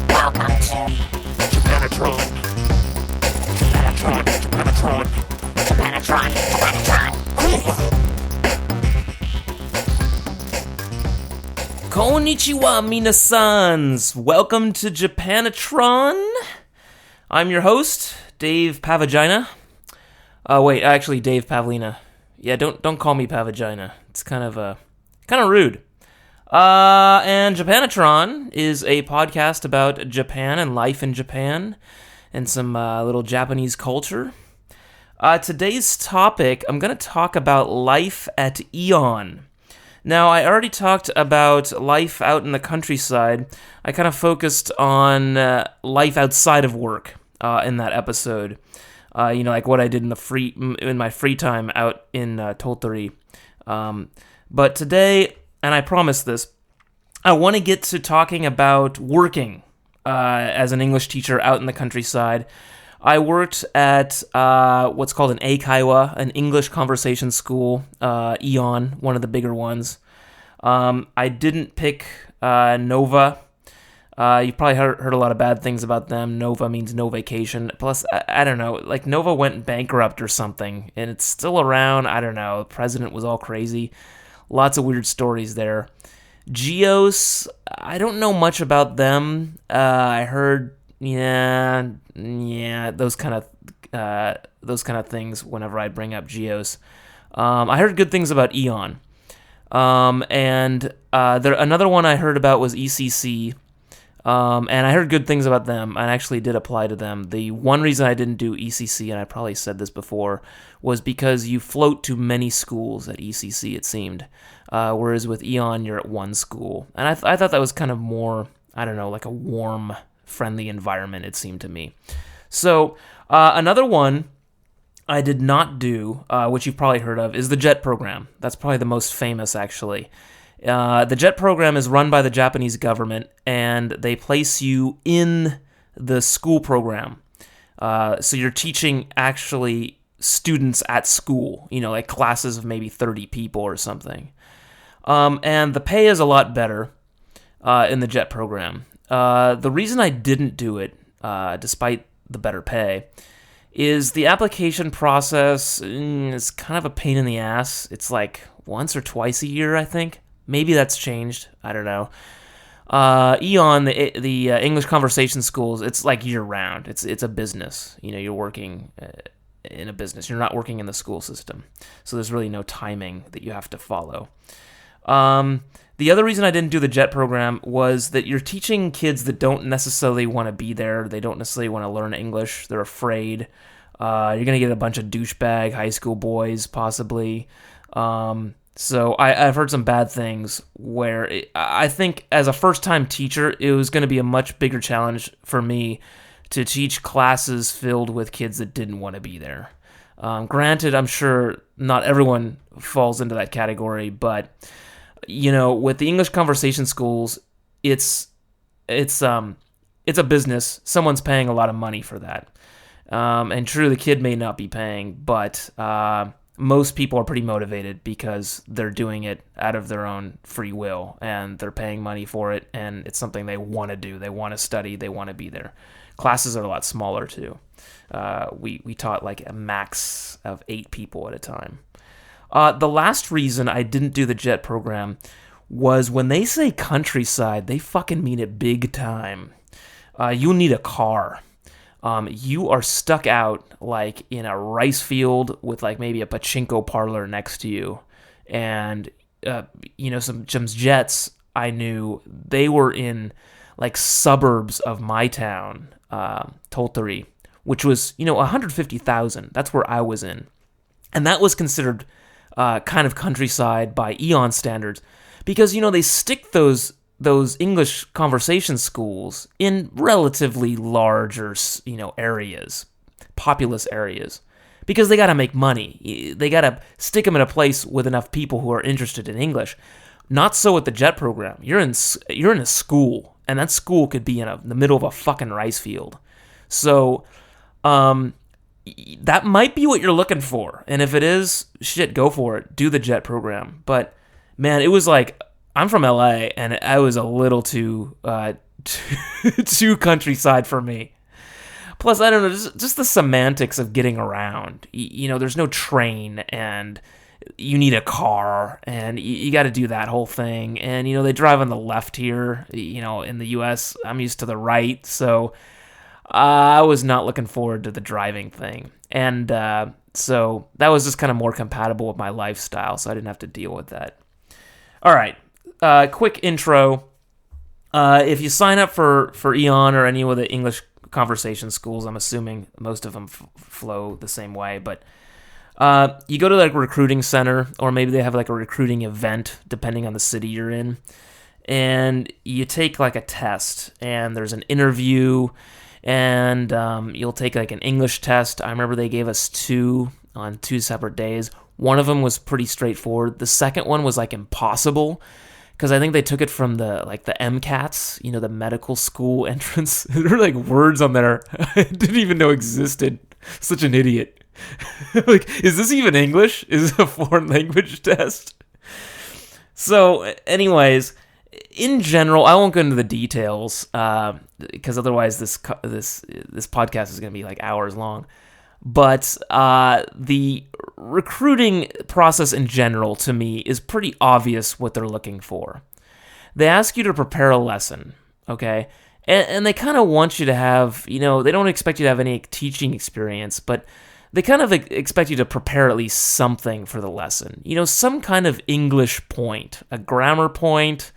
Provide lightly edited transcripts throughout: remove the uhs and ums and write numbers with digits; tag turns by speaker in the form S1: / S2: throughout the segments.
S1: Welcome to Japanatron.
S2: Konnichiwa, minasans! Welcome to Japanatron. I'm your host, Dave Pavagina. Actually, Dave Pavlina. Yeah, don't call me Pavagina. It's kind of rude. And Japanatron is a podcast about Japan and life in Japan and some little Japanese culture. Today's topic, I'm going to talk about life at AEON. Now, I already talked about life out in the countryside. I kind of focused on life outside of work in that episode. Like what I did in my free time out in Tottori. But today, and I promise this, I want to get to talking about working as an English teacher out in the countryside. I worked at what's called an Eikaiwa, an English conversation school, AEON, one of the bigger ones. I didn't pick Nova. You've probably heard a lot of bad things about them. Nova means no vacation. Plus, I don't know, like Nova went bankrupt or something, and it's still around. I don't know. The president was all crazy. Lots of weird stories there. Geos, I don't know much about them. I heard, those kind of things whenever I bring up Geos. I heard good things about AEON. Another one I heard about was ECC. And I heard good things about them. I actually did apply to them. The one reason I didn't do ECC, and I probably said this before, was because you float to many schools at ECC, it seemed. Whereas with AEON, you're at one school. And I thought that was kind of more, I don't know, like a warm, friendly environment, it seemed to me. So, another one I did not do, which you've probably heard of, is the JET program. That's probably the most famous, actually. The JET program is run by the Japanese government, and they place you in the school program. So you're teaching, actually, students at school, like classes of maybe 30 people or something. And the pay is a lot better in the JET program. The reason I didn't do it, despite the better pay, is the application process is kind of a pain in the ass. It's like once or twice a year, I think. Maybe that's changed. I don't know. AEON, the English conversation schools, it's like year-round. It's a business. You're working in a business. You're not working in the school system. So there's really no timing that you have to follow. The other reason I didn't do the JET program was that you're teaching kids that don't necessarily want to be there. They don't necessarily want to learn English. They're afraid. You're going to get a bunch of douchebag high school boys, possibly. So I've heard some bad things where I think as a first-time teacher, it was going to be a much bigger challenge for me to teach classes filled with kids that didn't want to be there. Granted, I'm sure not everyone falls into that category, but with the English conversation schools, it's a business. Someone's paying a lot of money for that. And true, the kid may not be paying, but most people are pretty motivated because they're doing it out of their own free will, and they're paying money for it, and it's something they want to do. They want to study. They want to be there. Classes are a lot smaller, too. We taught like a max of 8 people at a time. The last reason I didn't do the JET program was when they say countryside, they fucking mean it big time. You'll need a car. You are stuck out like in a rice field with like maybe a pachinko parlor next to you. And, some jets I knew, they were in like suburbs of my town, Tottori, which was, 150,000. That's where I was in. And that was considered kind of countryside by AEON standards because, they stick those English conversation schools in relatively larger, areas, populous areas, because they got to make money. They got to stick them in a place with enough people who are interested in English. Not so with the JET program. You're in a school, and that school could be in the middle of a fucking rice field. So, that might be what you're looking for. And if it is, shit, go for it. Do the JET program. But man, it was like, I'm from LA, and I was a little too too countryside for me. Plus, I don't know, just the semantics of getting around. There's no train, and you need a car, and you got to do that whole thing. And, they drive on the left here. In the U.S., I'm used to the right, so I was not looking forward to the driving thing. And so that was just kind of more compatible with my lifestyle, so I didn't have to deal with that. All right, quick intro. If you sign up for AEON or any of the English conversation schools, I'm assuming most of them flow the same way, but you go to like a recruiting center, or maybe they have like a recruiting event, depending on the city you're in, and you take like a test, and there's an interview, and you'll take like an English test. I remember they gave us 2 on 2 separate days. One of them was pretty straightforward. The second one was like impossible, because I think they took it from the MCATs, the medical school entrance. There were like words on there I didn't even know existed. Such an idiot. Like, is this even English? Is it a foreign language test? So, anyways, in general, I won't go into the details, because otherwise this podcast is going to be like hours long. But the recruiting process in general, to me, is pretty obvious what they're looking for. They ask you to prepare a lesson, okay? And they kind of want you to have, they don't expect you to have any teaching experience, but they kind of expect you to prepare at least something for the lesson. Some kind of English point, a grammar point,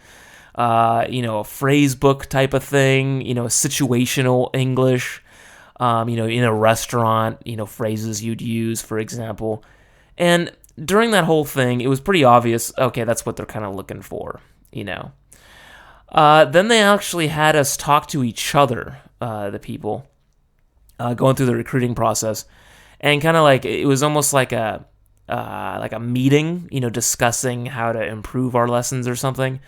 S2: a phrase book type of thing, situational English. In a restaurant, phrases you'd use, for example. And during that whole thing, it was pretty obvious, okay, that's what they're kind of looking for, Then they actually had us talk to each other, the people, going through the recruiting process. And kind of like, it was almost like a meeting, discussing how to improve our lessons or something.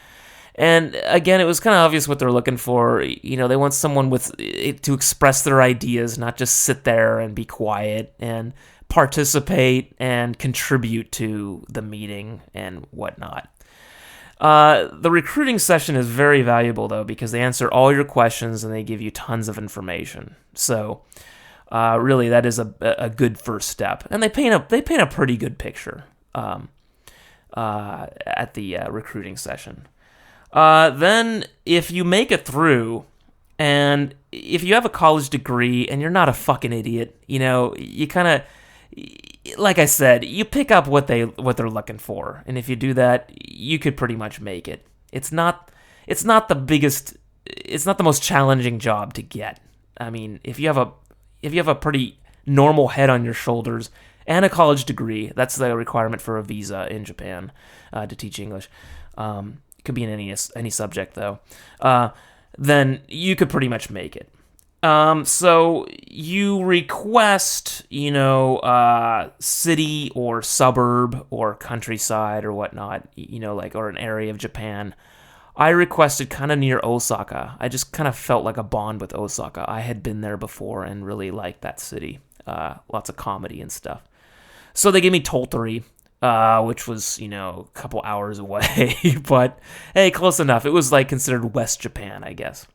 S2: And again, it was kind of obvious what they're looking for. They want someone to express their ideas, not just sit there and be quiet, and participate and contribute to the meeting and whatnot. The recruiting session is very valuable, though, because they answer all your questions and they give you tons of information. So, really, that is a good first step, and they paint a pretty good picture at the recruiting session. Then, if you make it through, and if you have a college degree and you're not a fucking idiot, you kind of, like I said, you pick up what they're looking for, and if you do that, you could pretty much make it. It's not the most challenging job to get. I mean, if you have a pretty normal head on your shoulders and a college degree, that's the requirement for a visa in Japan to teach English. It could be in any subject, though. Then you could pretty much make it. So you request, city or suburb or countryside or whatnot, or an area of Japan. I requested kind of near Osaka. I just kind of felt like a bond with Osaka. I had been there before and really liked that city. Lots of comedy and stuff. So they gave me Tottori, which was, a couple hours away, but hey, close enough. It was like considered West Japan, I guess.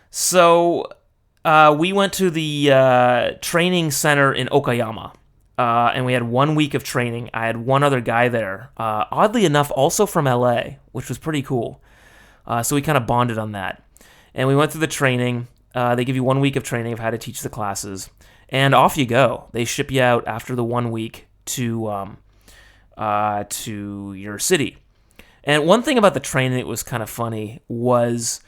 S2: So we went to the training center in Okayama, and we had 1 week of training. I had one other guy there, oddly enough, also from LA, which was pretty cool. So we kind of bonded on that. And we went through the training. They give you 1 week of training of how to teach the classes, and off you go. They ship you out after the 1 week to your city. And one thing about the training that was kind of funny was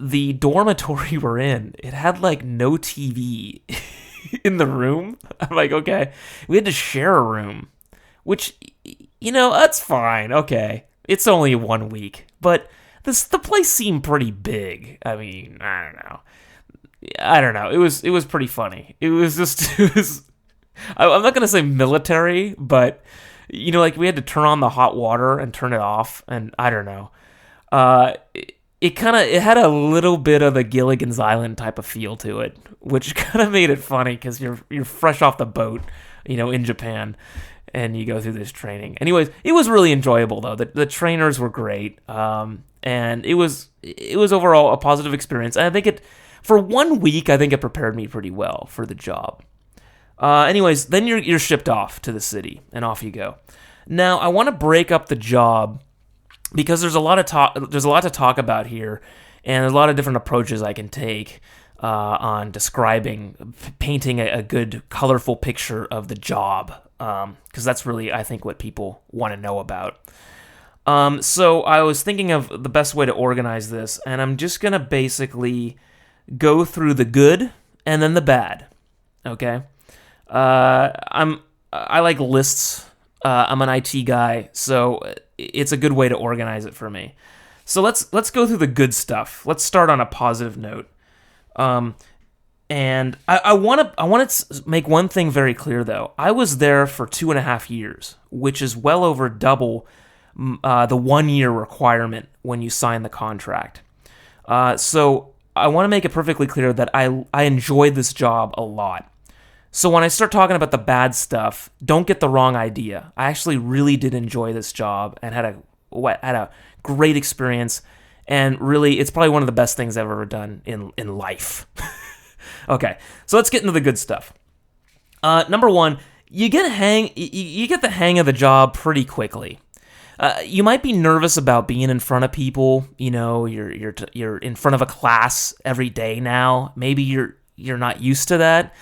S2: the dormitory we're in. It had like no TV in the room. I'm like, okay, we had to share a room, which, that's fine. Okay, it's only 1 week, but the place seemed pretty big. I mean, I don't know. It was pretty funny. I'm not gonna say military, but like we had to turn on the hot water and turn it off, and I don't know. It had a little bit of the Gilligan's Island type of feel to it, which kind of made it funny because you're fresh off the boat, in Japan, and you go through this training. Anyways, it was really enjoyable though. The trainers were great, and it was overall a positive experience. And I think for 1 week, I think it prepared me pretty well for the job. Anyways, then you're shipped off to the city, and off you go. Now, I want to break up the job because there's a lot to talk about here, and there's a lot of different approaches I can take on describing, painting a good, colorful picture of the job, because that's really, I think, what people want to know about. So I was thinking of the best way to organize this, and I'm just going to basically go through the good and then the bad, okay? I like lists. I'm an IT guy, so it's a good way to organize it for me. So let's go through the good stuff. Let's start on a positive note. And I want to make one thing very clear, though. I was there for 2.5 years, which is well over double the 1 year requirement when you sign the contract. So I want to make it perfectly clear that I enjoyed this job a lot. So when I start talking about the bad stuff, don't get the wrong idea. I actually really did enjoy this job and had a great experience, and really, it's probably one of the best things I've ever done in life. Okay, so let's get into the good stuff. Number one, you get the hang of the job pretty quickly. You might be nervous about being in front of people. You're in front of a class every day now. Maybe you're not used to that.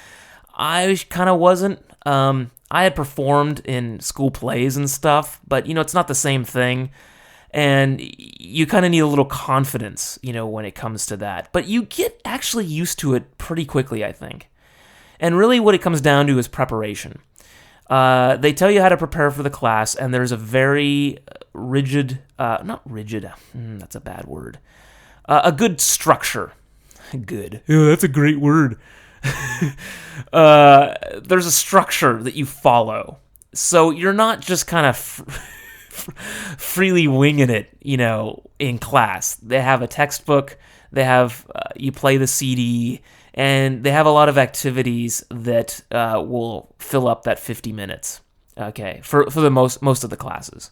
S2: I kind of wasn't. I had performed in school plays and stuff, but, it's not the same thing. And you kind of need a little confidence, when it comes to that. But you get actually used to it pretty quickly, I think. And really what it comes down to is preparation. They tell you how to prepare for the class, and there's a very not rigid, that's a bad word, a good structure. Good. Oh, that's a great word. There's a structure that you follow, so you're not just kind of freely winging it, in class. They have a textbook, they have you play the CD, and they have a lot of activities that will fill up that 50 minutes. Okay, for the most of the classes,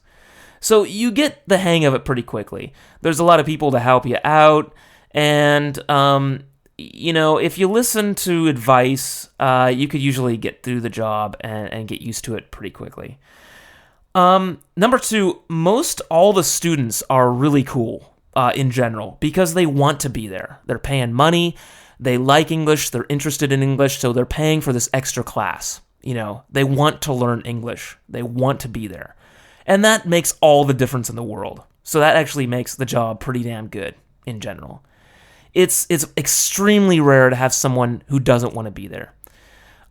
S2: so you get the hang of it pretty quickly. There's a lot of people to help you out, and if you listen to advice, you could usually get through the job and get used to it pretty quickly. Number two, most all the students are really cool in general because they want to be there. They're paying money, they like English, they're interested in English, so they're paying for this extra class. They want to learn English, they want to be there. And that makes all the difference in the world. So that actually makes the job pretty damn good in general. It's extremely rare to have someone who doesn't want to be there.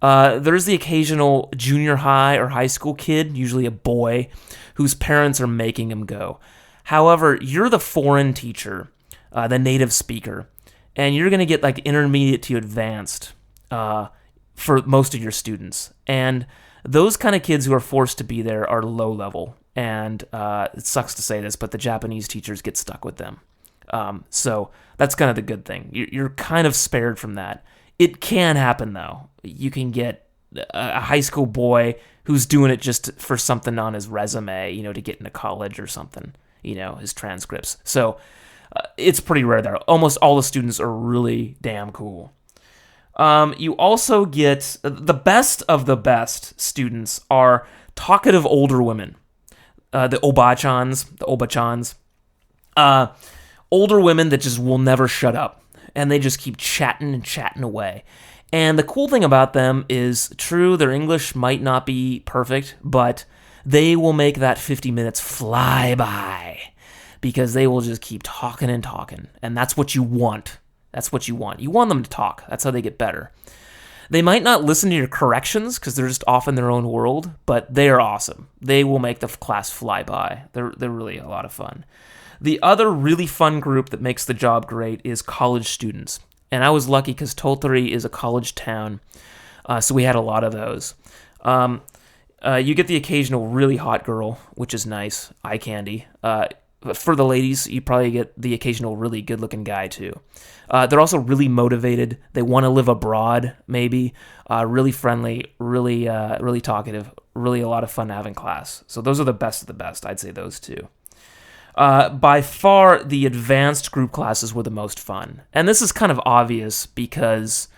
S2: There's the occasional junior high or high school kid, usually a boy, whose parents are making him go. However, you're the foreign teacher, the native speaker, and you're going to get like intermediate to advanced for most of your students. And those kind of kids who are forced to be there are low level. And it sucks to say this, but the Japanese teachers get stuck with them. So that's kind of the good thing. You're kind of spared from that. It can happen, though. You can get a high school boy who's doing it just for something on his resume, to get into college or something, his transcripts. So it's pretty rare there. Almost all the students are really damn cool. You also get the best of the best students are talkative older women. The obachans. Older women that just will never shut up, and they just keep chatting and chatting away. And the cool thing about them is, true, their English might not be perfect, but they will make that 50 minutes fly by because they will just keep talking and talking, and that's what you want. You want them to talk. That's how they get better. They might not listen to your corrections because they're just off in their own world, but they are awesome. They will make the class fly by. They're really a lot of fun. The other really fun group that makes the job great is college students. And I was lucky because Tottori is a college town, so we had a lot of those. You get the occasional really hot girl, which is nice, eye candy. For the ladies, you probably get the occasional really good-looking guy, too. They're also really motivated. They want to live abroad, maybe. Really friendly, really talkative, really a lot of fun to have in class. So those are the best of the best. I'd say those two. By far, the advanced group classes were the most fun. And this is kind of obvious because,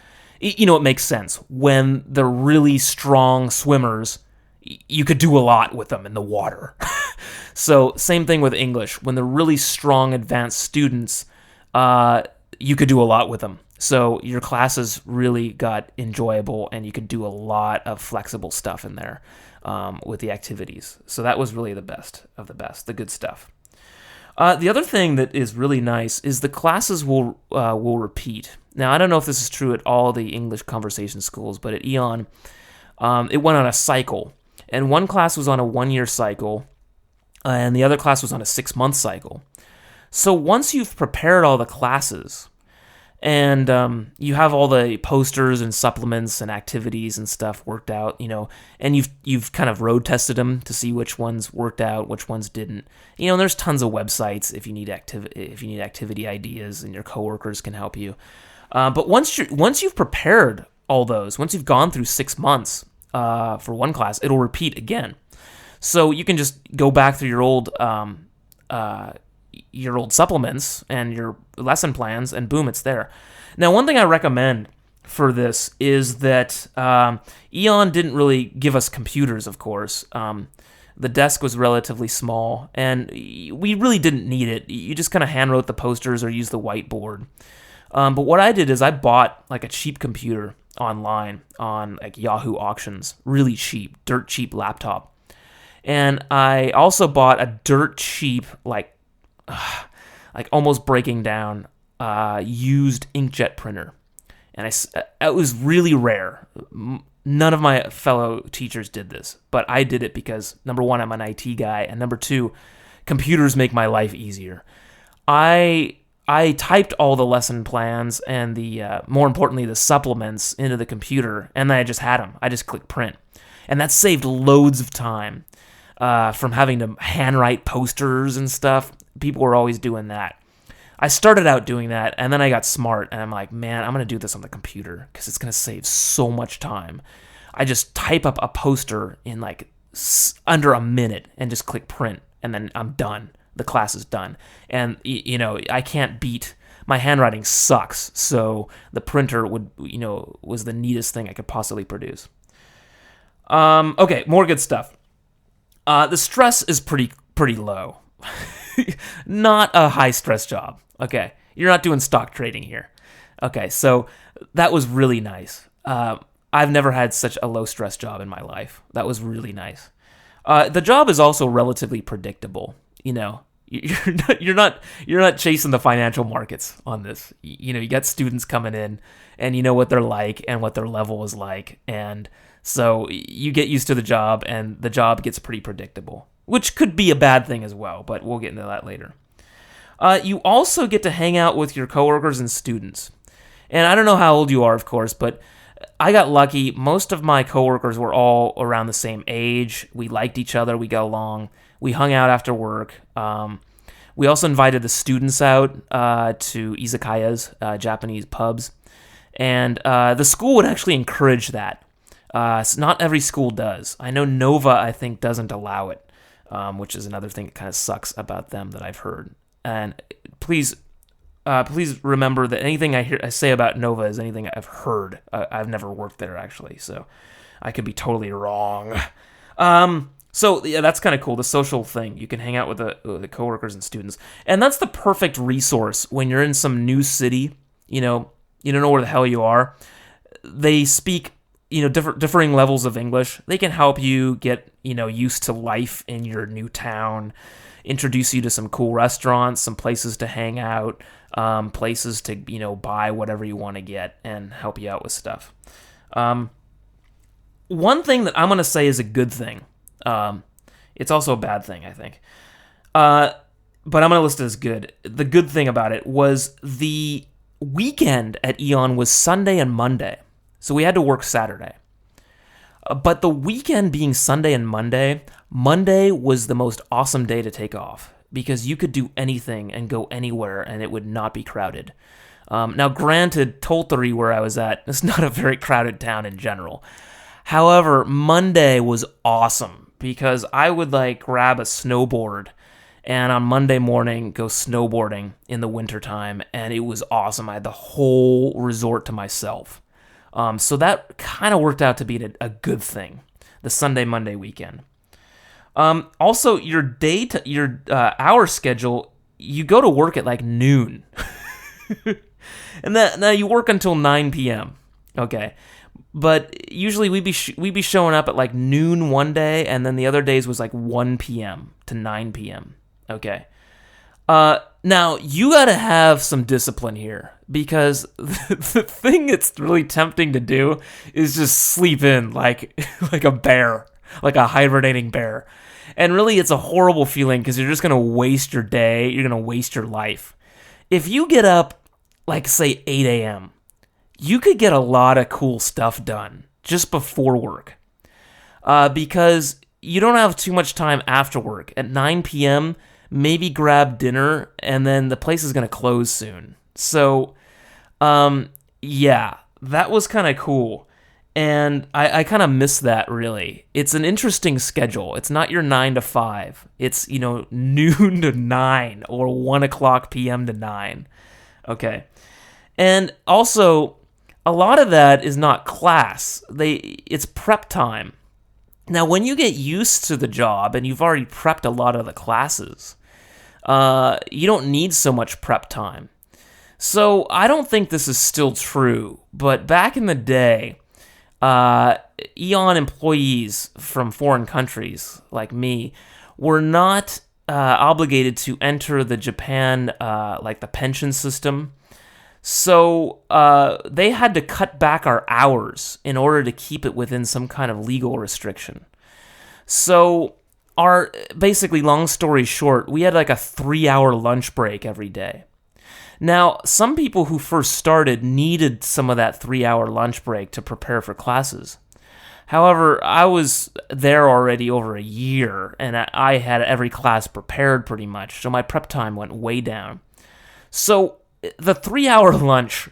S2: it makes sense. When they're really strong swimmers, you could do a lot with them in the water. So same thing with English. When they're really strong advanced students, you could do a lot with them. So your classes really got enjoyable, and you could do a lot of flexible stuff in there with the activities. So that was really the best of the best, the good stuff. The other thing that is really nice is the classes will repeat. Now, I don't know if this is true at all the English conversation schools, but at AEON, it went on a cycle. And one class was on a 1-year cycle, and the other class was on a 6-month cycle. So once you've prepared all the classes, and you have all the posters and supplements and activities and stuff worked out, and you've kind of road tested them to see which ones worked out, which ones didn't. And there's tons of websites if you need activity ideas, and your coworkers can help you. But once you've prepared all those, once you've gone through 6 months for one class, it'll repeat again. So you can just go back through your old supplements and your lesson plans, and boom, it's there. Now, one thing I recommend for this is that AEON didn't really give us computers, of course. The desk was relatively small, and we really didn't need it. You just kind of hand wrote the posters or used the whiteboard. But what I did is I bought like a cheap computer online on like Yahoo auctions, really cheap, dirt cheap laptop. And I also bought a dirt cheap, like almost breaking down, used inkjet printer. And it was really rare. None of my fellow teachers did this, but I did it because, number one, I'm an IT guy, and number two, computers make my life easier. I typed all the lesson plans and more importantly, the supplements into the computer, and then I just had them. I just clicked print. And that saved loads of time from having to handwrite posters and stuff. People were always doing that. I started out doing that, and then I got smart, and I'm like, man, I'm going to do this on the computer because it's going to save so much time. I just type up a poster in like under a minute and just click print, and then I'm done. The class is done. And, I can't beat, my handwriting sucks, so the printer was the neatest thing I could possibly produce. Okay, more good stuff. The stress is pretty low. Not a high stress job. Okay, you're not doing stock trading here. Okay, so that was really nice. I've never had such a low stress job in my life. That was really nice. The job is also relatively predictable. You're not chasing the financial markets on this. You got students coming in, and you know what they're like and what their level is like, and so you get used to the job, and the job gets pretty predictable, which could be a bad thing as well, but we'll get into that later. You also get to hang out with your coworkers and students. And I don't know how old you are, of course, but I got lucky. Most of my coworkers were all around the same age. We liked each other. We got along. We hung out after work. We also invited the students out to izakayas, Japanese pubs. And the school would actually encourage that. Not every school does. I know Nova, I think, doesn't allow it, which is another thing that kind of sucks about them that I've heard. And please remember that anything I say about Nova is anything I've heard. I've never worked there, actually, so I could be totally wrong. So yeah, that's kind of cool, the social thing. You can hang out with the coworkers and students. And that's the perfect resource when you're in some new city, you don't know where the hell you are. They speak, differing levels of English. They can help you get, used to life in your new town, introduce you to some cool restaurants, some places to hang out, places to, buy whatever you want to get, and help you out with stuff. One thing that I'm going to say is a good thing. It's also a bad thing, I think. But I'm going to list it as good. The good thing about it was the weekend at AEON was Sunday and Monday. So we had to work Saturday. But the weekend being Sunday and Monday, Monday was the most awesome day to take off because you could do anything and go anywhere and it would not be crowded. Now, granted, Tolteri, where I was at, is not a very crowded town in general. However, Monday was awesome because I would grab a snowboard and on Monday morning go snowboarding in the wintertime, and it was awesome. I had the whole resort to myself. So that kind of worked out to be a good thing, the Sunday-Monday weekend. Also, your hour schedule, you go to work at noon. And now you work until 9 p.m., okay? But usually we'd be showing up at noon one day, and then the other days was 1 p.m. to 9 p.m., okay? Now, you gotta have some discipline here, because the thing that's really tempting to do is just sleep in like a bear, like a hibernating bear. And really, it's a horrible feeling because you're just gonna waste your day, you're gonna waste your life. If you get up, say 8 a.m., you could get a lot of cool stuff done just before work. Because you don't have too much time after work. At 9 p.m., maybe grab dinner, and then the place is going to close soon. So, yeah, that was kind of cool. And I kind of miss that, really. It's an interesting schedule. It's not your 9 to 5. It's, noon to 9 or 1 o'clock p.m. to 9. Okay. And also, a lot of that is not class. It's prep time. Now, when you get used to the job and you've already prepped a lot of the classes, you don't need so much prep time. So I don't think this is still true, but back in the day, AEON employees from foreign countries like me were not obligated to enter the Japan, the pension system. So they had to cut back our hours in order to keep it within some kind of legal restriction. So basically, long story short, we had a 3-hour lunch break every day. Now, some people who first started needed some of that 3-hour lunch break to prepare for classes. However, I was there already over a year, and I had every class prepared pretty much, so my prep time went way down. So the 3-hour lunch,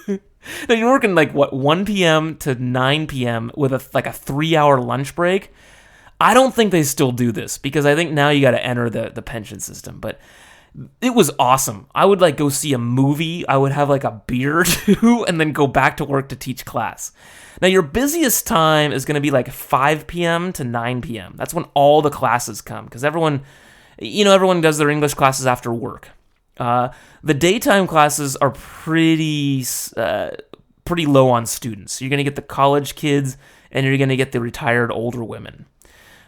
S2: now you're working 1 p.m. to 9 p.m. with a 3-hour lunch break. I don't think they still do this because I think now you got to enter the pension system. But it was awesome. I would go see a movie. I would have a beer or two and then go back to work to teach class. Now your busiest time is going to be 5 p.m. to 9 p.m. That's when all the classes come because everyone does their English classes after work. The daytime classes are pretty low on students. You're going to get the college kids and you're going to get the retired older women.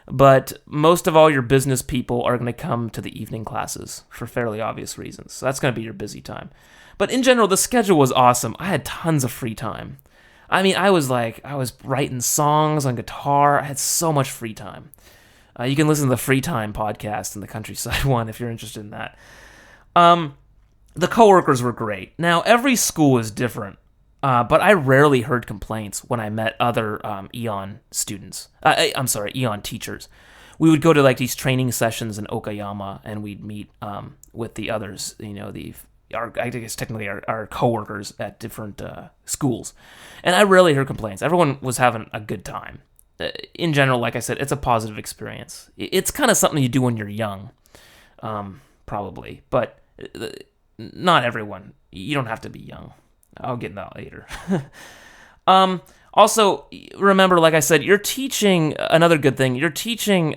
S2: But most of all your business people are going to come to the evening classes for fairly obvious reasons. So that's going to be your busy time. But in general, the schedule was awesome. I had tons of free time. I mean, I was writing songs on guitar. I had so much free time. You can listen to the Free Time podcast in the Countryside one if you're interested in that. The coworkers were great. Now, every school is different, but I rarely heard complaints when I met other AEON students. AEON teachers. We would go to these training sessions in Okayama, and we'd meet with the others. I guess technically our coworkers at different schools, and I rarely heard complaints. Everyone was having a good time. In general, like I said, it's a positive experience. It's kind of something you do when you're young, probably, but not everyone. You don't have to be young. I'll get into that later. Also, remember, like I said, you're teaching, another good thing, you're teaching,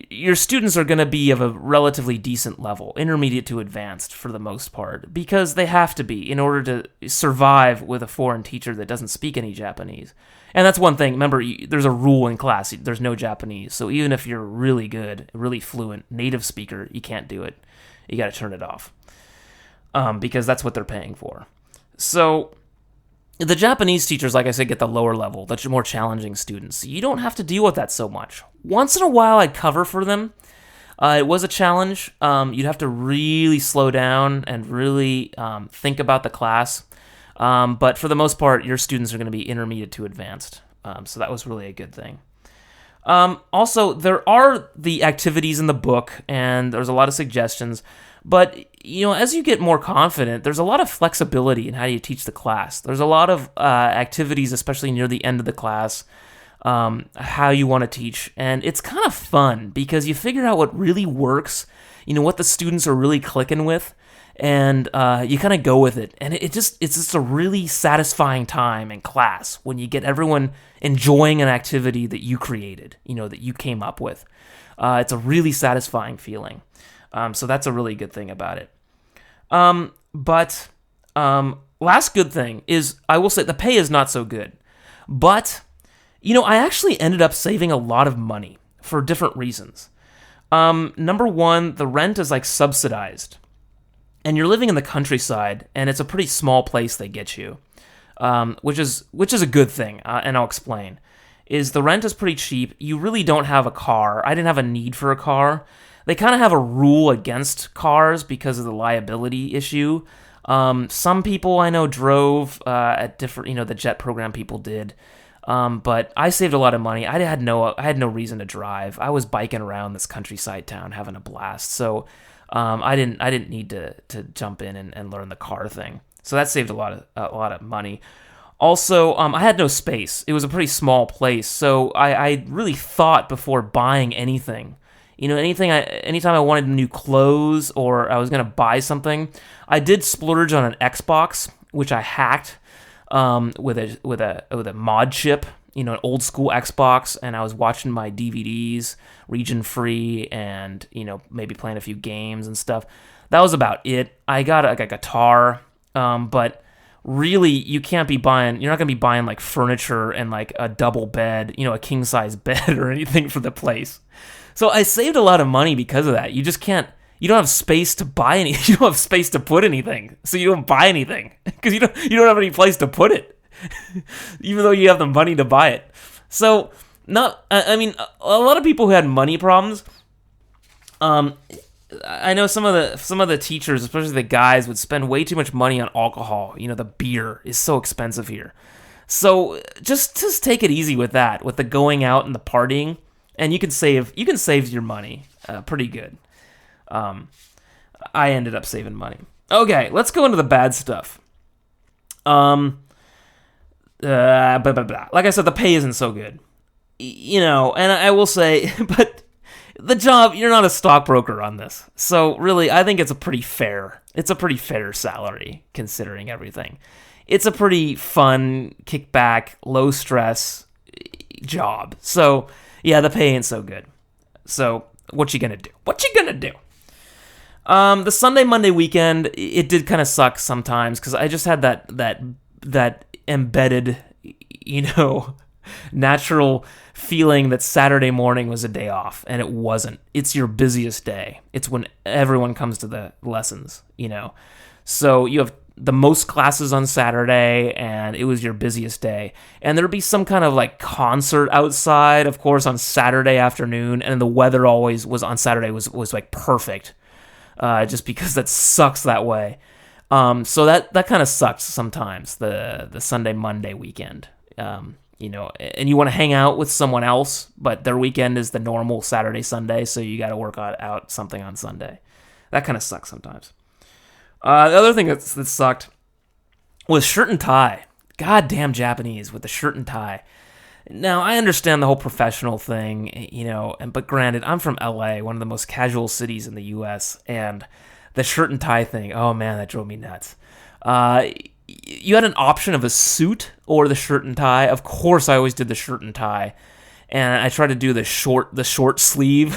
S2: your students are going to be of a relatively decent level, intermediate to advanced for the most part, because they have to be in order to survive with a foreign teacher that doesn't speak any Japanese. And that's one thing. Remember, there's a rule in class. There's no Japanese. So even if you're really good, really fluent, native speaker, you can't do it. You got to turn it off. Because that's what they're paying for. So the Japanese teachers, like I said, get the lower level, the more challenging students. You don't have to deal with that so much. Once in a while, I'd cover for them. It was a challenge. You'd have to really slow down and really think about the class. But for the most part, your students are going to be intermediate to advanced. So that was really a good thing. Also, there are the activities in the book, and there's a lot of suggestions, but, as you get more confident, there's a lot of flexibility in how you teach the class. There's a lot of activities, especially near the end of the class, how you want to teach, and it's kind of fun, because you figure out what really works, what the students are really clicking with, and you kind of go with it, and it's just a really satisfying time in class when you get everyone enjoying an activity that you created, that you came up with. It's a really satisfying feeling. So that's a really good thing about it. But last good thing is, I will say the pay is not so good, but I actually ended up saving a lot of money for different reasons. Number one, the rent is like subsidized. And you're living in the countryside, and it's a pretty small place they get you, which is a good thing, and I'll explain. Is the rent is pretty cheap. You really don't have a car. I didn't have a need for a car. They kind of have a rule against cars because of the liability issue. Some people I know drove at different, the jet program people did, but I saved a lot of money. I had no reason to drive. I was biking around this countryside town having a blast, so. I didn't need to jump in and learn the car thing, so that saved a lot of money. Also, I had no space. It was a pretty small place, so I really thought before buying anything. Anytime I wanted new clothes or I was gonna buy something, I did splurge on an Xbox, which I hacked with a mod chip. An old school Xbox, and I was watching my DVDs region free, and maybe playing a few games and stuff. That was about it. I got a guitar, but really you're not gonna be buying like furniture and like a double bed, a king size bed or anything for the place. So I saved a lot of money because of that. You don't have space to buy any. You don't have space to put anything, so you don't buy anything because you don't have any place to put it. Even though you have the money to buy it. So, a lot of people who had money problems, I know some of the teachers, especially the guys, would spend way too much money on alcohol. The beer is so expensive here. So, just take it easy with that, with the going out and the partying, and you can save your money pretty good. I ended up saving money. Okay, let's go into the bad stuff. Like I said, the pay isn't so good, and I will say, but the job, you're not a stockbroker on this. So really, I think it's a pretty fair salary considering everything. It's a pretty fun, kickback, low stress job. So yeah, the pay ain't so good. So what you gonna do? The Sunday, Monday weekend, it did kind of suck sometimes because I just had that embedded, natural feeling that Saturday morning was a day off, and it wasn't. It's your busiest day. It's when everyone comes to the lessons, So you have the most classes on Saturday, and it was your busiest day. And there'd be some kind of like concert outside, of course, on Saturday afternoon, and the weather always was on Saturday was like perfect, just because that sucks that way. So that kind of sucks sometimes, the Sunday, Monday weekend, and you want to hang out with someone else, but their weekend is the normal Saturday, Sunday, so you got to work out something on Sunday. That kind of sucks sometimes. The other thing that sucked was shirt and tie. Goddamn Japanese with the shirt and tie. Now, I understand the whole professional thing, but granted, I'm from LA, one of the most casual cities in the US, and the shirt and tie thing, oh man, that drove me nuts. You had an option of a suit or the shirt and tie. Of course, I always did the shirt and tie, and I tried to do the short sleeve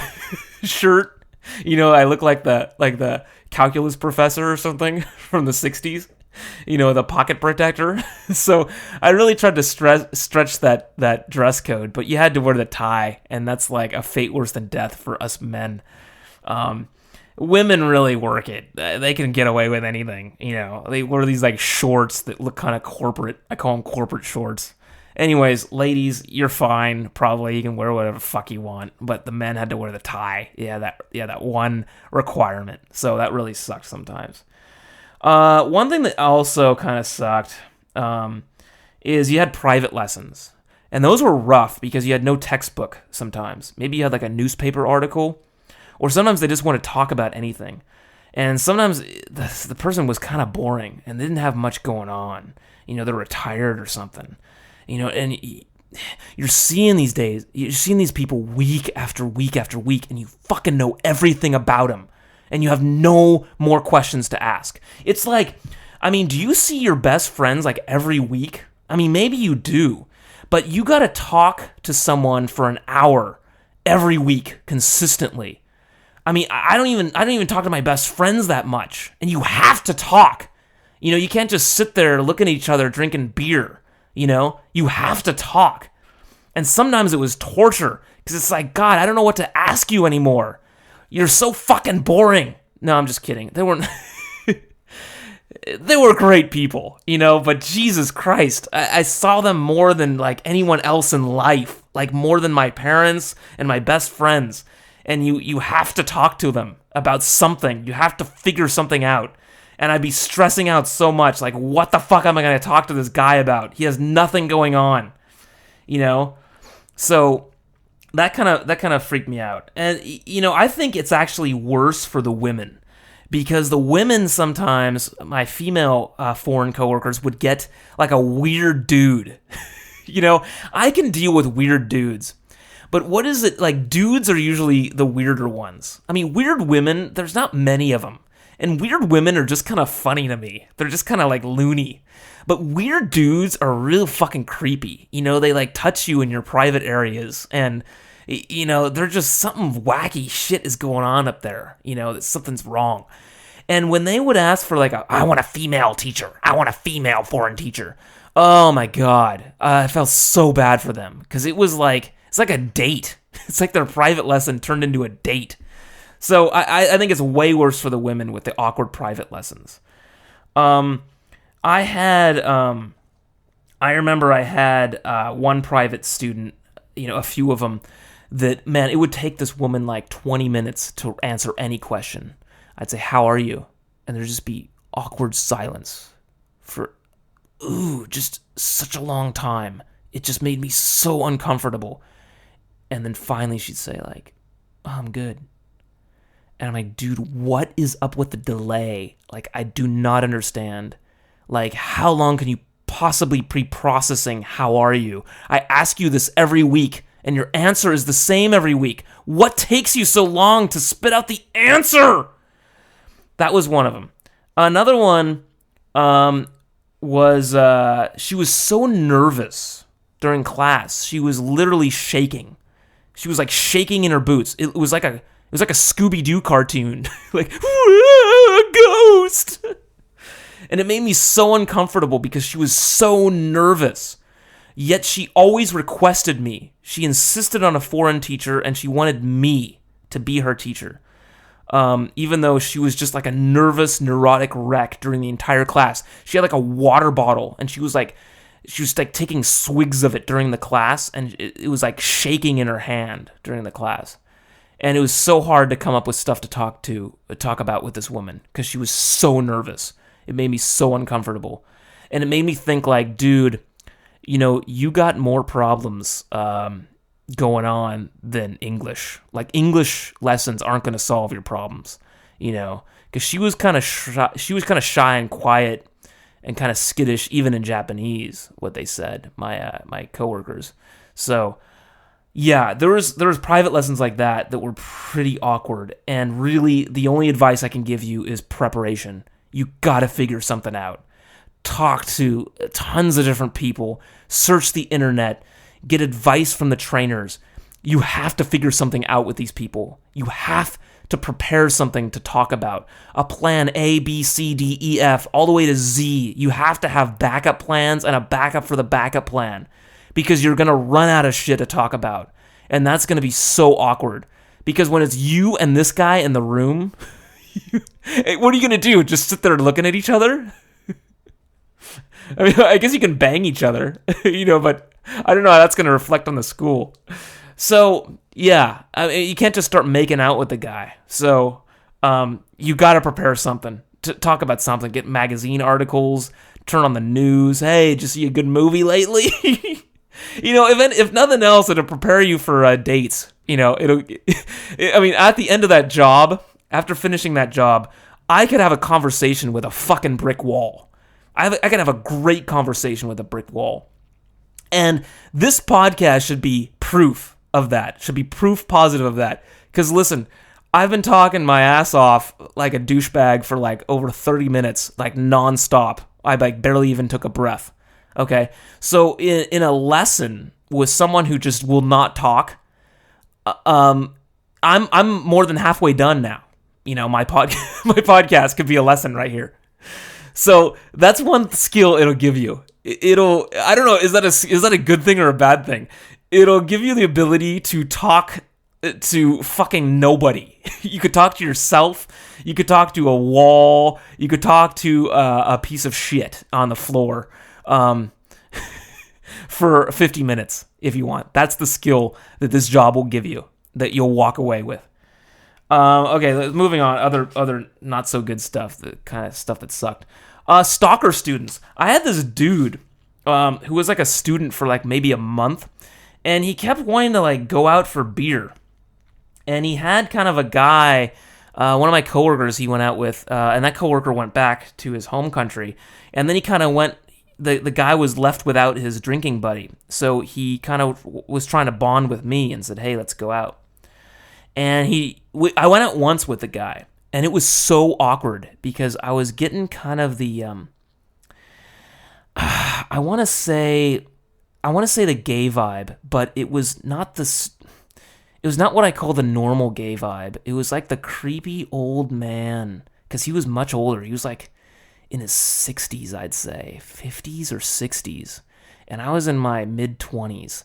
S2: shirt. I look like the calculus professor or something from the 60s. The pocket protector. So I really tried to stretch that dress code, but you had to wear the tie, and that's like a fate worse than death for us men. Women really work it. They can get away with anything. They wear these like shorts that look kind of corporate. I call them corporate shorts. Anyways, ladies, you're fine. Probably you can wear whatever the fuck you want, but the men had to wear the tie. That one requirement. So that really sucked sometimes. One thing that also kind of sucked is you had private lessons. And those were rough because you had no textbook sometimes. Maybe you had like a newspaper article, or sometimes they just want to talk about anything. And sometimes the person was kind of boring and they didn't have much going on. They're retired or something. And you're seeing these people week after week after week, and you fucking know everything about them. And you have no more questions to ask. It's like, do you see your best friends like every week? Maybe you do. But you got to talk to someone for an hour every week consistently. I don't even talk to my best friends that much, and you have to talk. You can't just sit there looking at each other drinking beer. You have to talk. And sometimes it was torture because it's like, God, I don't know what to ask you anymore. You're so fucking boring. No, I'm just kidding. They weren't. They were great people, but Jesus Christ, I saw them more than like anyone else in life, like more than my parents and my best friends. And you have to talk to them about something. You have to figure something out. And I'd be stressing out so much, like, what the fuck am I going to talk to this guy about? He has nothing going on, So that kind of freaked me out. And I think it's actually worse for the women. Because the women sometimes, my female foreign coworkers, would get like a weird dude. I can deal with weird dudes. But what is it, like, dudes are usually the weirder ones. Weird women, there's not many of them. And weird women are just kind of funny to me. They're just kind of like loony. But weird dudes are real fucking creepy. They like touch you in your private areas. And, they're just something wacky shit is going on up there. That something's wrong. And when they would ask for like I want a female teacher. I want a female foreign teacher. Oh my God. I felt so bad for them. Because it's like a date. It's like their private lesson turned into a date. So I think it's way worse for the women with the awkward private lessons. I remember I had one private student, a few of them, that, man, it would take this woman like 20 minutes to answer any question. I'd say, how are you? And there'd just be awkward silence for, just such a long time. It just made me so uncomfortable. And then finally she'd say like, oh, I'm good. And I'm like, dude, what is up with the delay? Like, I do not understand. Like, how long can you possibly pre-processing how are you? I ask you this every week, and your answer is the same every week. What takes you so long to spit out the answer? That was one of them. Another one was she was so nervous during class. She was literally shaking. She was like shaking in her boots. It was like a Scooby-Doo cartoon. Like, a ghost. And it made me so uncomfortable because she was so nervous. Yet she always requested me. She insisted on a foreign teacher, and she wanted me to be her teacher. Even though she was just like a nervous, neurotic wreck during the entire class. She had like a water bottle, and she was like taking swigs of it during the class, and it was like shaking in her hand during the class. And it was so hard to come up with stuff to talk about with this woman because she was so nervous. It made me so uncomfortable. And it made me think like, dude, you got more problems going on than English. Like, English lessons aren't going to solve your problems, because she was kind of shy and quiet and kind of skittish, even in Japanese, what they said, my coworkers. So, yeah, there was private lessons like that were pretty awkward, and really the only advice I can give you is preparation. You gotta figure something out. Talk to tons of different people, search the internet, get advice from the trainers. You have to figure something out with these people. You have to prepare something to talk about. A plan A, B, C, D, E, F, all the way to Z. You have to have backup plans and a backup for the backup plan, because you're going to run out of shit to talk about. And that's going to be so awkward. Because when it's you and this guy in the room, what are you going to do? Just sit there looking at each other? I guess you can bang each other, but I don't know how that's going to reflect on the school. So, yeah, you can't just start making out with the guy. So, you got to prepare something, to talk about something, get magazine articles, turn on the news. Hey, did you see a good movie lately? If nothing else, it'll prepare you for dates. I mean, at the end of that job, after finishing that job, I could have a conversation with a fucking brick wall. I could have a great conversation with a brick wall. And this podcast should be proof of that. Should be proof positive of that. Because listen, I've been talking my ass off like a douchebag for like over 30 minutes, like nonstop. I like barely even took a breath. Okay, so in a lesson with someone who just will not talk, I'm more than halfway done now. My podcast could be a lesson right here. So that's one skill it'll give you. I don't know, is that a good thing or a bad thing? It'll give you the ability to talk to fucking nobody. You could talk to yourself. You could talk to a wall. You could talk to a piece of shit on the floor. For 50 minutes if you want. That's the skill that this job will give you, that you'll walk away with. Okay, moving on. Other not so good stuff, the kind of stuff that sucked. Stalker students. I had this dude who was like a student for like maybe a month, and he kept wanting to like go out for beer. And he had kind of a guy, one of my coworkers he went out with, and that coworker went back to his home country, and then he kind of went. The guy was left without his drinking buddy, so he kind of was trying to bond with me and said, "Hey, let's go out." And I went out once with the guy, and it was so awkward because I was getting kind of the I want to say the gay vibe, but it was not it was not what I call the normal gay vibe. It was like the creepy old man, because he was much older. He was like in his 60s, I'd say, 50s or 60s. And I was in my mid-20s.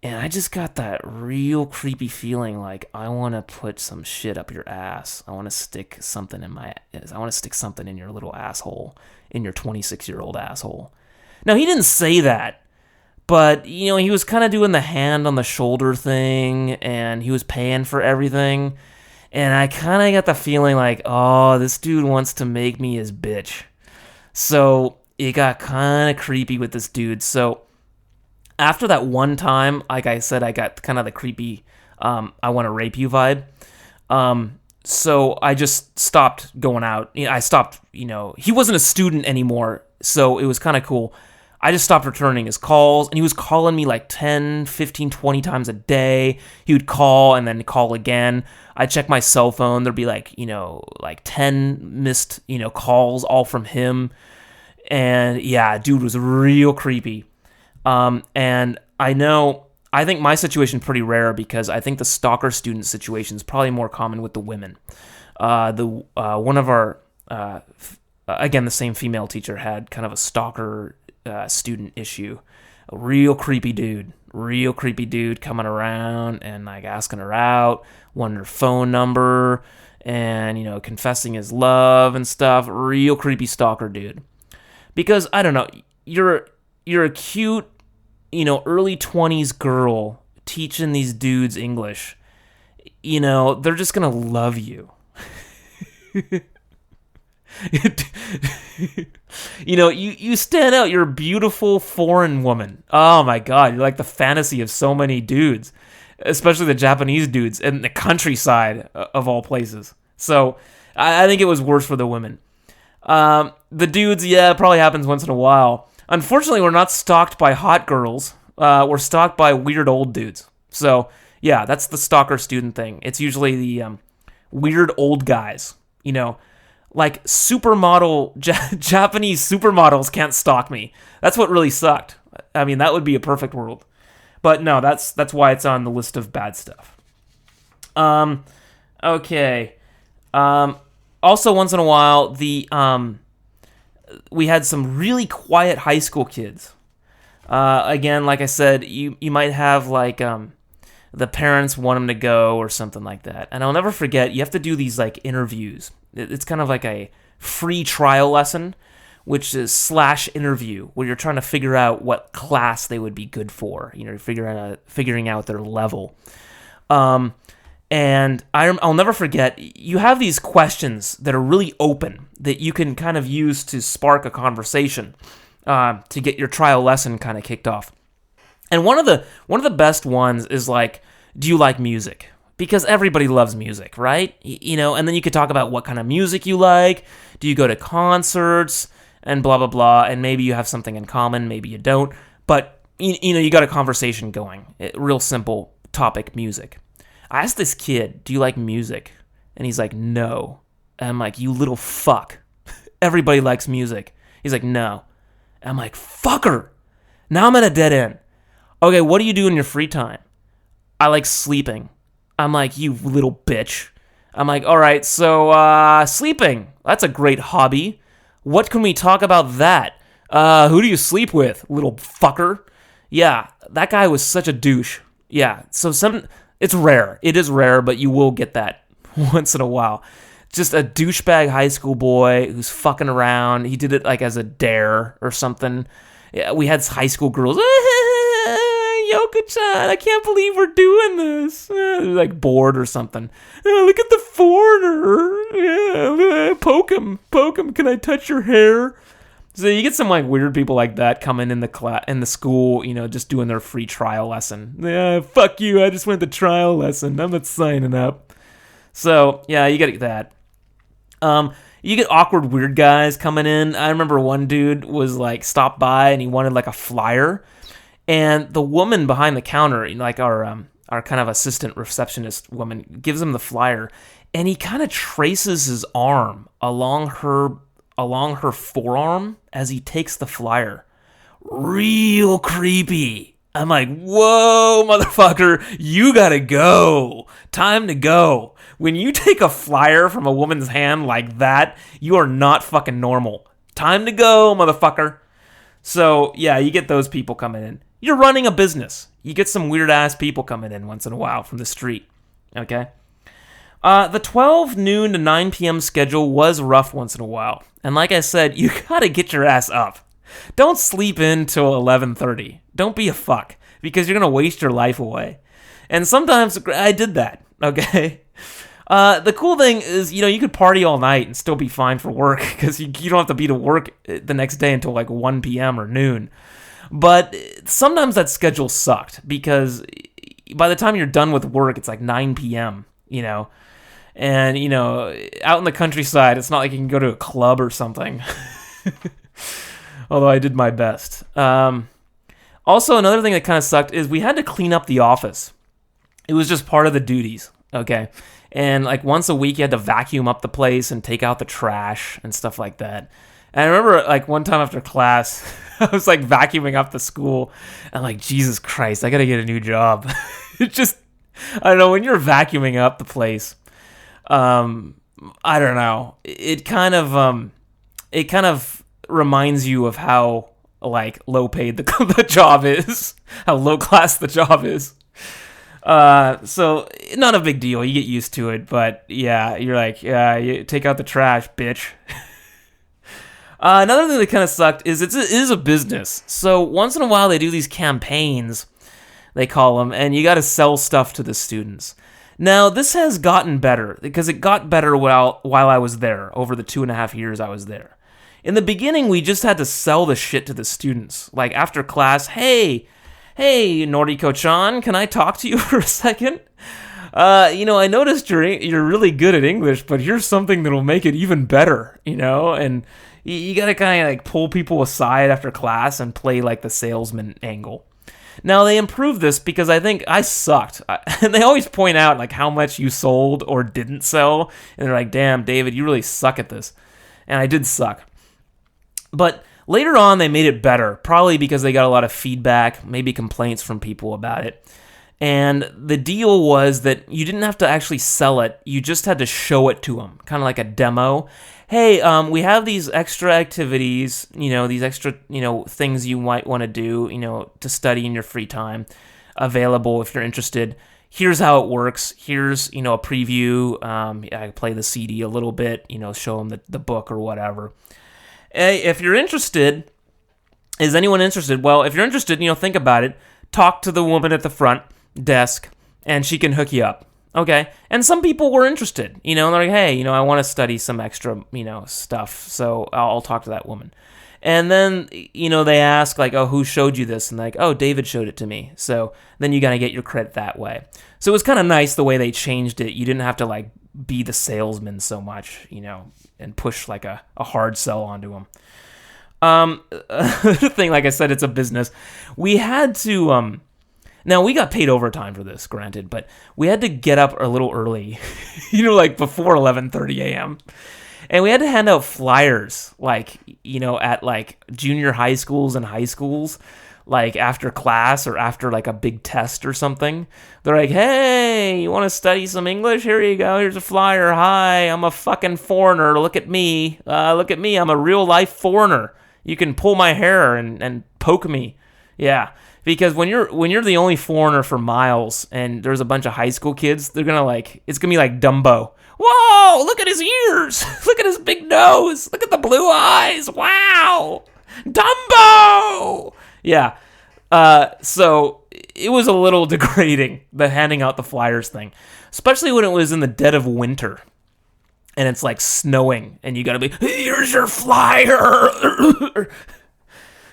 S2: And I just got that real creepy feeling like I want to put some shit up your ass. I want to stick something in your little asshole, in your 26-year-old asshole. Now, he didn't say that, but, he was kind of doing the hand on the shoulder thing, and he was paying for everything. And I kind of got the feeling like, oh, this dude wants to make me his bitch. So it got kind of creepy with this dude. So after that one time, like I said, I got kind of the creepy, I want to rape you vibe. So I just stopped going out. I stopped, he wasn't a student anymore, so it was kind of cool. I just stopped returning his calls, and he was calling me like 10, 15, 20 times a day. He would call and then call again. I'd check my cell phone. There'd be like 10 missed, calls all from him. And yeah, dude was real creepy. And I think my situation is pretty rare because I think the stalker student situation is probably more common with the women. One of our, again, the same female teacher had kind of a stalker student issue. A real creepy dude coming around and like asking her out, wanting her phone number, and confessing his love and stuff. Real creepy stalker dude. Because I don't know, you're a cute, early 20s girl teaching these dudes English. They're just gonna love you. You stand out. You're a beautiful foreign woman. Oh my god, you're like the fantasy of so many dudes, especially the Japanese dudes in the countryside of all places. So I think it was worse for the women. The dudes, yeah, it probably happens once in a while. Unfortunately, we're not stalked by hot girls. We're stalked by weird old dudes. So yeah, that's the stalker student thing. It's usually the weird old guys. Like supermodel, Japanese supermodels can't stalk me. That's what really sucked. I mean, that would be a perfect world. But no, that's why it's on the list of bad stuff. Okay. Also, once in a while, we had some really quiet high school kids. Again, like I said, you might have like the parents want them to go or something like that. And I'll never forget, you have to do these like interviews. It's kind of like a free trial lesson, which is / interview, where you're trying to figure out what class they would be good for. Figuring out their level. And I'll never forget, you have these questions that are really open that you can kind of use to spark a conversation, to get your trial lesson kind of kicked off. And one of the best ones is like, do you like music? Because everybody loves music, right? And then you could talk about what kind of music you like. Do you go to concerts? And blah, blah, blah. And maybe you have something in common. Maybe you don't. But, you got a conversation going. Real simple topic, music. I asked this kid, do you like music? And he's like, no. And I'm like, you little fuck. Everybody likes music. He's like, no. And I'm like, fucker. Now I'm at a dead end. Okay, what do you do in your free time? I like sleeping. I'm like, you little bitch. I'm like, all right, so sleeping. That's a great hobby. What can we talk about that? Who do you sleep with, little fucker? Yeah, that guy was such a douche. Yeah, so it's rare. It is rare, but you will get that once in a while. Just a douchebag high school boy who's fucking around. He did it like as a dare or something. Yeah, we had high school girls. Yoko-chan, I can't believe we're doing this. They're like bored or something. Look at the foreigner. Poke him. Can I touch your hair? So you get some like weird people like that coming in the school, just doing their free trial lesson. Yeah, fuck you. I just went to trial lesson. I'm not signing up. So yeah, you get that. You get awkward weird guys coming in. I remember one dude was like stopped by and he wanted like a flyer. And the woman behind the counter, like our kind of assistant receptionist woman, gives him the flyer, and he kind of traces his arm along her forearm as he takes the flyer. Real creepy. I'm like, whoa, motherfucker, you gotta go. Time to go. When you take a flyer from a woman's hand like that, you are not fucking normal. Time to go, motherfucker. So, yeah, you get those people coming in. You're running a business. You get some weird-ass people coming in once in a while from the street, okay? The 12 noon to 9 p.m. schedule was rough once in a while. And like I said, you gotta get your ass up. Don't sleep in till 11:30. Don't be a fuck, because you're gonna waste your life away. And sometimes I did that, okay? The cool thing is, you could party all night and still be fine for work, because you don't have to be to work the next day until like 1 p.m. or noon. But sometimes that schedule sucked, because by the time you're done with work, it's like 9 p.m., And, out in the countryside, it's not like you can go to a club or something. Although I did my best. Also, another thing that kind of sucked is we had to clean up the office. It was just part of the duties, okay? And like once a week, you had to vacuum up the place and take out the trash and stuff like that. And I remember like one time after class, I was like vacuuming up the school. And I'm like, Jesus Christ, I gotta get a new job. It just, I don't know, when you're vacuuming up the place, I don't know. It kind of reminds you of how like low paid the job is, how low class the job is. So not a big deal. You get used to it, but yeah, you're like, yeah, you take out the trash, bitch. Another thing that kind of sucked is it is a business. So once in a while they do these campaigns, they call them, and you got to sell stuff to the students. Now this has gotten better because it got better while I was there over the 2.5 years I was there. In the beginning, we just had to sell the shit to the students. Like after class, hey, Noriko-chan, can I talk to you for a second? I noticed you're really good at English, but here's something that'll make it even better, and you gotta kind of like pull people aside after class and play like the salesman angle. Now they improved this because I think I sucked, and they always point out like how much you sold or didn't sell, and they're like, damn, David, you really suck at this. And I did suck. But later on, they made it better, probably because they got a lot of feedback, maybe complaints from people about it. And the deal was that you didn't have to actually sell it. You just had to show it to them, kind of like a demo. Hey, we have these extra activities, these extra, things you might want to do, to study in your free time, available if you're interested. Here's how it works. Here's, a preview. I play the CD a little bit, show them the book or whatever. Hey, if you're interested, is anyone interested? Well, if you're interested, think about it. Talk to the woman at the front desk, and she can hook you up. Okay. And some people were interested, and they're like, hey, I want to study some extra, stuff. So I'll talk to that woman. And then, they ask like, oh, who showed you this? And like, oh, David showed it to me. So then you got to get your credit that way. So it was kind of nice the way they changed it. You didn't have to like be the salesman so much, and push like a hard sell onto them. Another thing, like I said, it's a business. We had to, now we got paid overtime for this, granted, but we had to get up a little early, like before 11:30 a.m. And we had to hand out flyers, like, at like junior high schools and high schools, like after class or after like a big test or something. They're like, hey, you want to study some English? Here you go. Here's a flyer. Hi, I'm a fucking foreigner. Look at me. Look at me. I'm a real life foreigner. You can pull my hair and poke me. Yeah. Because when you're the only foreigner for miles and there's a bunch of high school kids, they're gonna it's gonna be like Dumbo. Whoa, look at his ears. Look at his big nose. Look at the blue eyes. Wow. Dumbo. Yeah. So it was a little degrading, the handing out the flyers thing, especially when it was in the dead of winter and it's like snowing and you gotta be, here's your flyer.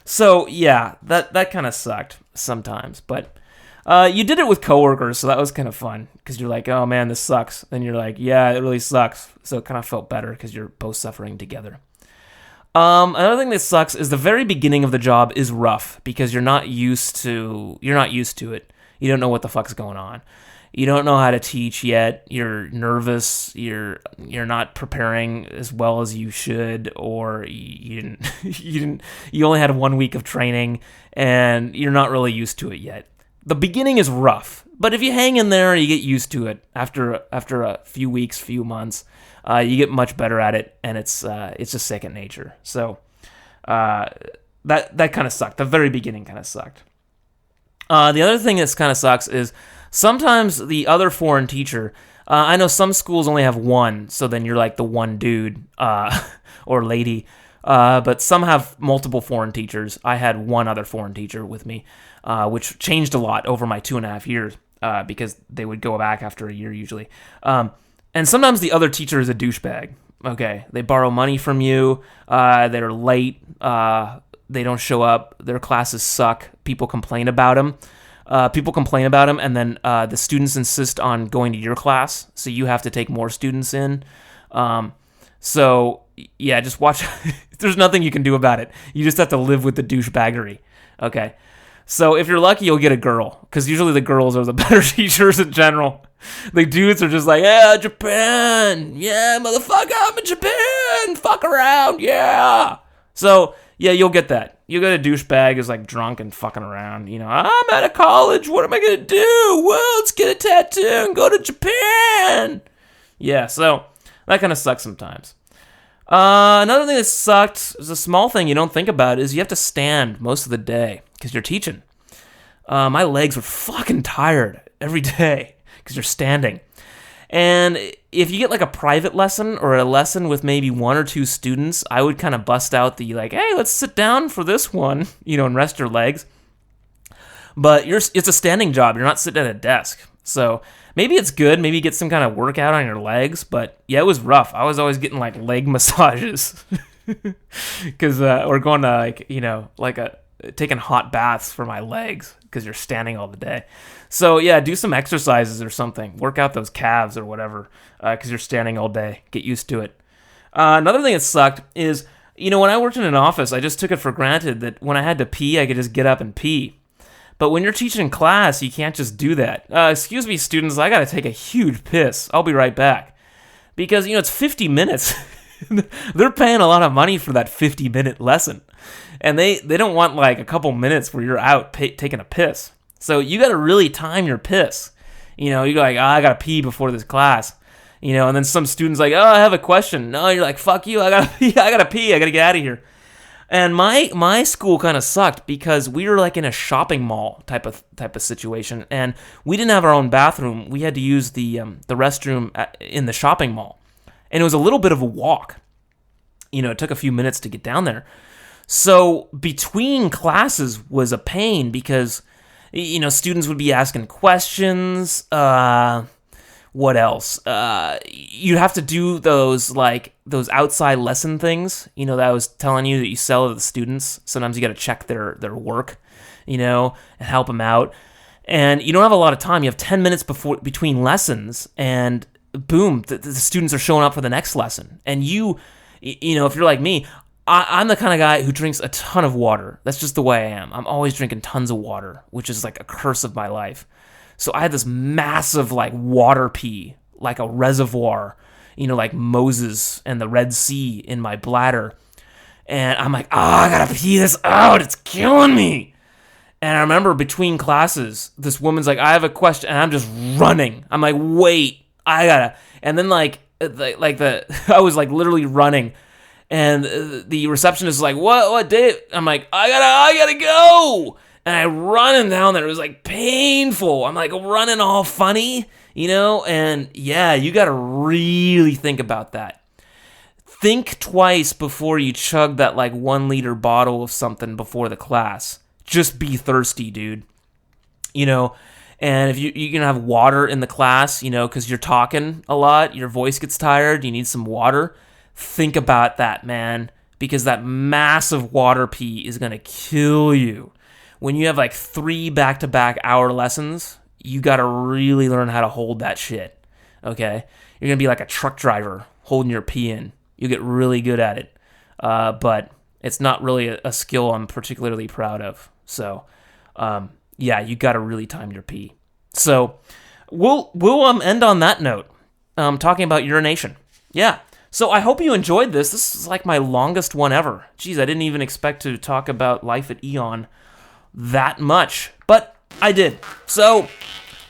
S2: So yeah, that kind of sucked sometimes, but you did it with coworkers, so that was kind of fun because you're like, oh man, this sucks. Then you're like, yeah, it really sucks. So it kind of felt better because you're both suffering together. Another thing that sucks is the very beginning of the job is rough because you're not used to it. You don't know what the fuck's going on. You don't know how to teach yet. You're nervous. You're not preparing as well as you should, or you only had 1 week of training and you're not really used to it yet. The beginning is rough, but if you hang in there, you get used to it. After a few weeks, few months, you get much better at it, and it's just second nature. So that kind of sucked. The very beginning kind of sucked. The other thing that kind of sucks is sometimes the other foreign teacher. I know some schools only have one, so then you're like the one dude or lady. But some have multiple foreign teachers. I had one other foreign teacher with me, which changed a lot over my 2.5 years because they would go back after a year usually. And sometimes the other teacher is a douchebag. Okay, they borrow money from you. They're late. They don't show up. Their classes suck. People complain about them. And then the students insist on going to your class, so you have to take more students in. So yeah, just watch. There's nothing you can do about it. You just have to live with the douchebaggery. Okay. So if you're lucky, you'll get a girl, because usually the girls are the better teachers in general. The dudes are just like, yeah, Japan. Yeah, motherfucker, I'm in Japan. Fuck around. Yeah. So yeah, you'll get that. You get a douchebag who's like drunk and fucking around. I'm out of college. What am I going to do? Well, let's get a tattoo and go to Japan. Yeah, so that kind of sucks sometimes. Another thing that sucked is a small thing you don't think about is you have to stand most of the day because you're teaching. My legs were fucking tired every day because you're standing. And if you get like a private lesson or a lesson with maybe 1 or 2 students, I would kind of bust out the like, hey, let's sit down for this one, and rest your legs. But it's a standing job. You're not sitting at a desk. So maybe it's good. Maybe you get some kind of workout on your legs. But yeah, it was rough. I was always getting like leg massages because we're going to taking hot baths for my legs because you're standing all the day. So yeah, do some exercises or something. Work out those calves or whatever because you're standing all day. Get used to it. Another thing that sucked is, when I worked in an office, I just took it for granted that when I had to pee, I could just get up and pee. But when you're teaching in class, you can't just do that. Excuse me, students, I got to take a huge piss. I'll be right back. Because, it's 50 minutes. They're paying a lot of money for that 50-minute lesson. And they don't want like a couple minutes where you're out taking a piss. So you got to really time your piss. You're like, I got to pee before this class. And then some students like, I have a question. No, you're like, fuck you, I got to pee, I got to get out of here. And my school kind of sucked because we were like in a shopping mall type of situation, and we didn't have our own bathroom. We had to use the restroom in the shopping mall, and it was a little bit of a walk. It took a few minutes to get down there. So between classes was a pain because students would be asking questions. What else? You have to do those outside lesson things, that I was telling you that you sell to the students. Sometimes you got to check their work, and help them out. And you don't have a lot of time. You have 10 minutes between lessons, and boom, the students are showing up for the next lesson. And if you're like me, I'm the kind of guy who drinks a ton of water. That's just the way I am. I'm always drinking tons of water, which is like a curse of my life. So I had this massive water pee, like a reservoir, like Moses and the Red Sea in my bladder. And I'm like, I gotta pee this out. It's killing me. And I remember between classes, this woman's like, I have a question. And I'm just running. I'm like, wait, I gotta. And then I was literally running. And the receptionist is like, what, Dave? I'm like, I gotta go. And I running down there. It was painful. I'm running all funny, and yeah, you gotta really think about that. Think twice before you chug that 1 liter bottle of something before the class. Just be thirsty, dude. And if you can have water in the class, because you're talking a lot, your voice gets tired, you need some water. Think about that, man, because that massive water pee is going to kill you. When you have 3 back-to-back hour lessons, you got to really learn how to hold that shit, okay? You're going to be like a truck driver holding your pee in. You'll get really good at it, but it's not really a skill I'm particularly proud of. So, yeah, you got to really time your pee. So, we'll end on that note, talking about urination. Yeah. So I hope you enjoyed this. This is my longest one ever. Jeez, I didn't even expect to talk about life at AEON that much, but I did. So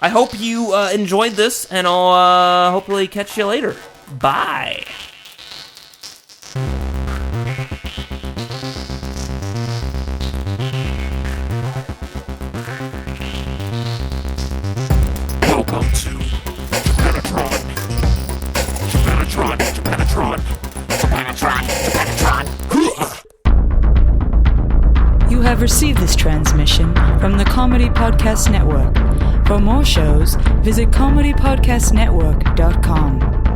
S2: I hope you enjoyed this, and I'll hopefully catch you later. Bye.
S1: Welcome to Japanatron.
S3: You have received this transmission from the Comedy Podcast Network. For more shows, visit comedypodcastnetwork.com.